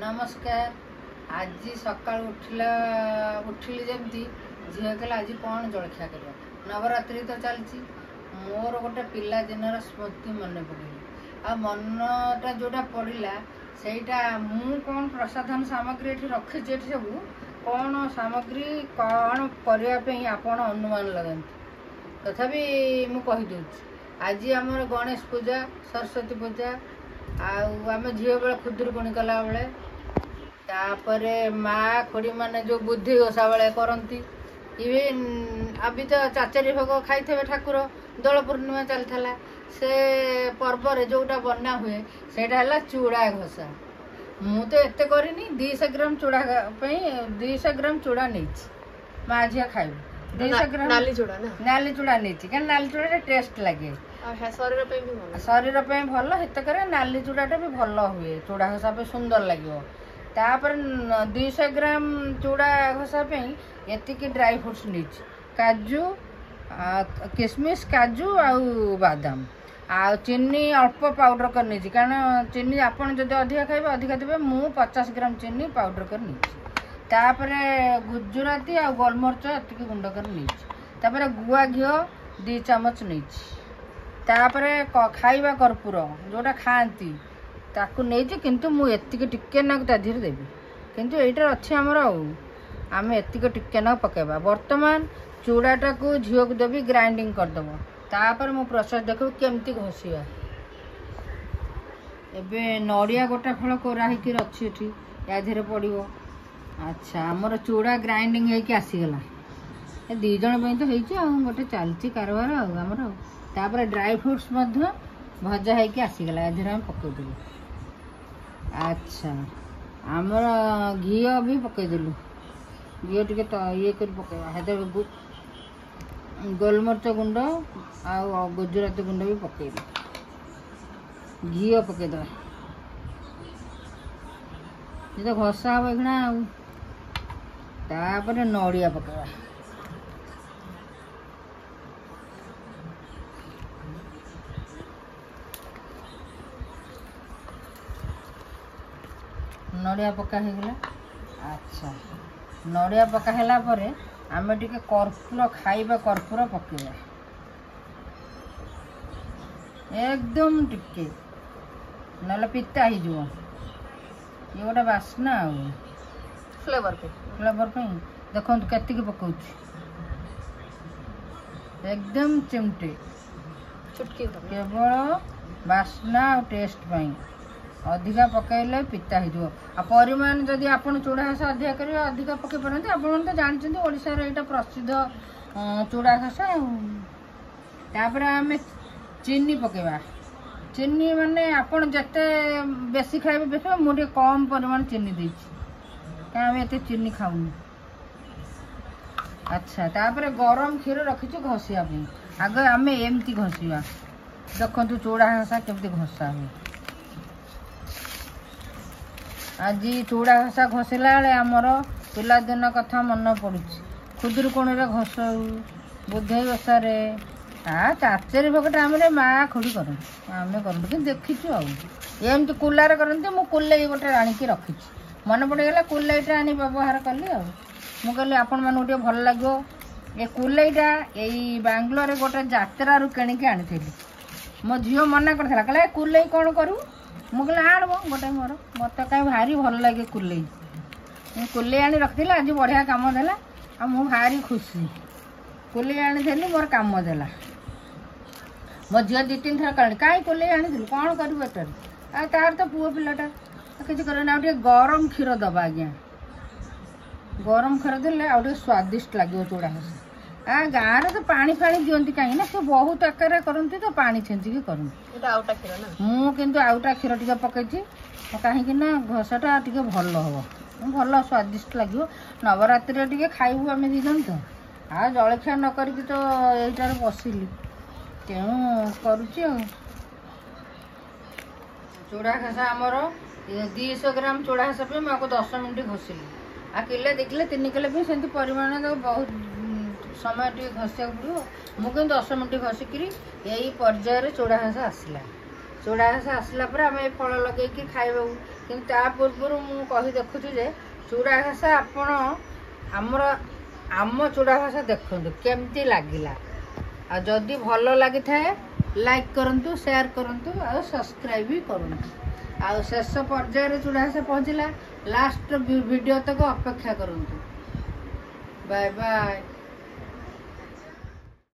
नमस्कार। आज सका उठिली जमी झील कहला आज कौन जलखिया कर नवरात्रि तो चलती मोर गोटे पिला दिन स्मृति मन पड़े आ मनटा जोटा पड़ा सेटा मु कौन प्रसाधन सामग्री रखी सब कौन सामग्री कौन करने आपण अनुमान लगती तथापि मुझे आज आम गणेश पूजा सरस्वती पूजा आम झील बेले खुदुरकुणी कला बेले तापर माँ खोड़ी मैंने जो बुद्धि ओषा बेले करती इवेन अभी तो चाचरी भोग खाई ठाकुर दोल पूर्णिमा चलता से पर्व जोटा बना हुए सेटा चूड़ा घोषा मु तो एत करनी 200 ग्राम चूड़ा 200 ग्राम चूड़ा नहीं माँ झील खाइब 200 ग्राम नाली चूड़ा नहीं क्या नाली चूड़ा टेस्ट लगे शरीर भल हेत नाली चूड़ाटा भी भल हुए चूड़ा घोषा पे सुंदर लगे तापर 200 ग्राम चूड़ा घोषा एतिकी ड्राई फ्रूट्स नहीं काजू किशमिश काजू आउ बादाम आ चीनी अल्प पाउडर कर नहीं कारण चीनी आपन जब अधिका खाइबे अधिका देवे मु 50 ग्राम चीनी पाउडर कर नहीं तापर गुजराती आ गोलमरिच एतिकी गुंड कर नहीं तापर गुआ घी 2 चामच नहीं तापर खाइबा कर्पूर जोटा खाती ताकू नहीं किंतु मु एतिकी टिके ना धीरे देवी किंतु एटार अच्छे आमर आम एतिक टिके ना पकेबा बर्तमान चूड़ाटा को झील को देवी ग्राइंडिंग करदेव तापर मु प्रोसेस देखो केमती घोषा एबे नड़िया गोटा फल कोराही अच्छी या धीरे पड़ो अच्छा आमर चूड़ा ग्राइंडिंग होगी आसीगला 2 जन तो गोटे चलती कारबार आमर तापर ड्राई फ्रूट्स भजा होगी आसीगला या धीरे पकईदेलु अच्छा आमर घी भी पकईदेलु घी टे ये कर पकड़ा गोलमरिच गुंड आ गुजराती गुंड भी पकईलु घी पकईदे तो घसा हम एखना तापर नड़िया पकड़ा नड़िया पका गला अच्छा नड़िया पका है आम टे कर्पूर खाइबा कर्पूर पकेबा एकदम टिके ना पिता हो ये गोटे बास्ना फ्लेवर पे देखो केतिकी पकाऊ एकदम चिमटे केवल बास्ना और टेस्ट पाई अधिका पकईले पिता हो परिमाण जदि आप चूड़ा घास अधिका करेंगे अधिका पकई पारती आप तो जानते ओडिशार यहाँ प्रसिद्ध चूड़ा घास तापर आम चीनी पकेबा चीनी माने आपन जते बेसी खाइबे बेसी मुझे कम परिमाण चीनी देछि क्या आम एते चीनी खाऊनी अच्छा तापर गरम क्षीर रखी घसिया आग आम एमती घसिया देखु चूड़ा घासा केमती घसा हुए आज चूड़ा घसा घषिला बेले आमर पिलादिन कथा मन पड़ू खुदुरकुणी घस बुधई ओषार चाचेरी भोगटा आम माँ खोड़ी कर आम करूँ कि देखीचु आमती कुलार करती मु कुल्लई गोटे आनिकी रखी मन पड़गला कुल्लईटा आनी व्यवहार कली मुझे आपण मानू टे भल लगे ये कुल्लईटा यही बांग्लोर गोटे जात्रारू किणिकी आनी मो झील मना करता कहला कुल्लई कौन करूँ मुझे आण गोटे मोर मत कहीं भारी भल लगे कुल्लई कुल्लई आनी रखी आज बढ़िया कम देला आ मु भारी खुशी कुल्लई आनी मोर कम देला मो झील 2-3 थर कह कहीं कुल्लई आनी कौन करू बेटर आ तार तो पुओ पिलाटा किसी कर गरम क्षीर दबा आज्ञा गरम क्षीर देले आउटे स्वादिष्ट लगे चूड़ा घास गाँव तो पानी फाणी दिखती कहीं ना से बहुत आकार करती तो पानी छेचिकी करती मुझे आउटा क्षीर टे पकई कहीं घसाटा टे भल हम भल स्वादिष्ट लगे नवरात्रि टे खाइबू आम 2 जन तो आ जलखिया न करी तो यहीटार बसिली तेणु करुच्ची चूड़ा घासा आमर 200 ग्राम चूड़ा घासा पे मुझे 10 मिनट घषिली आ किले 2 किलो 3 किलो भी सेमती परिमाण बहुत समय टे घसिया पड़ो मुझे 10 मिनट घसिकी यही पर्यायर चूड़ा घास आसला ଚୁଡ଼ା ଘାସ ଆସିଲା ପରେ ଆମେ ଏ ଫଳ ଲଗେଇକି ଖାଇବାକୁ। କିନ୍ତୁ ତା ପୂର୍ବରୁ ମୁଁ କହି ଦେଖୁଛୁ ଯେ ଚୁଡ଼ା ଘାସ ଆପଣ ଆମ ଚୁଡ଼ା ଘାସ ଦେଖନ୍ତୁ କେମିତି ଲାଗିଲା। ଆଉ ଯଦି ଭଲ ଲାଗିଥାଏ ଲାଇକ୍ କରନ୍ତୁ, ସେୟାର କରନ୍ତୁ, ଆଉ ସବସ୍କ୍ରାଇବ୍ ବି କରନ୍ତୁ। ଆଉ ଶେଷ ପର୍ଯ୍ୟାୟରେ ଚୁଡ଼ା ଘାସ ପହଞ୍ଚିଲା, ଲାଷ୍ଟ ଭିଡ଼ିଓ ତକ ଅପେକ୍ଷା କରନ୍ତୁ। Bye bye.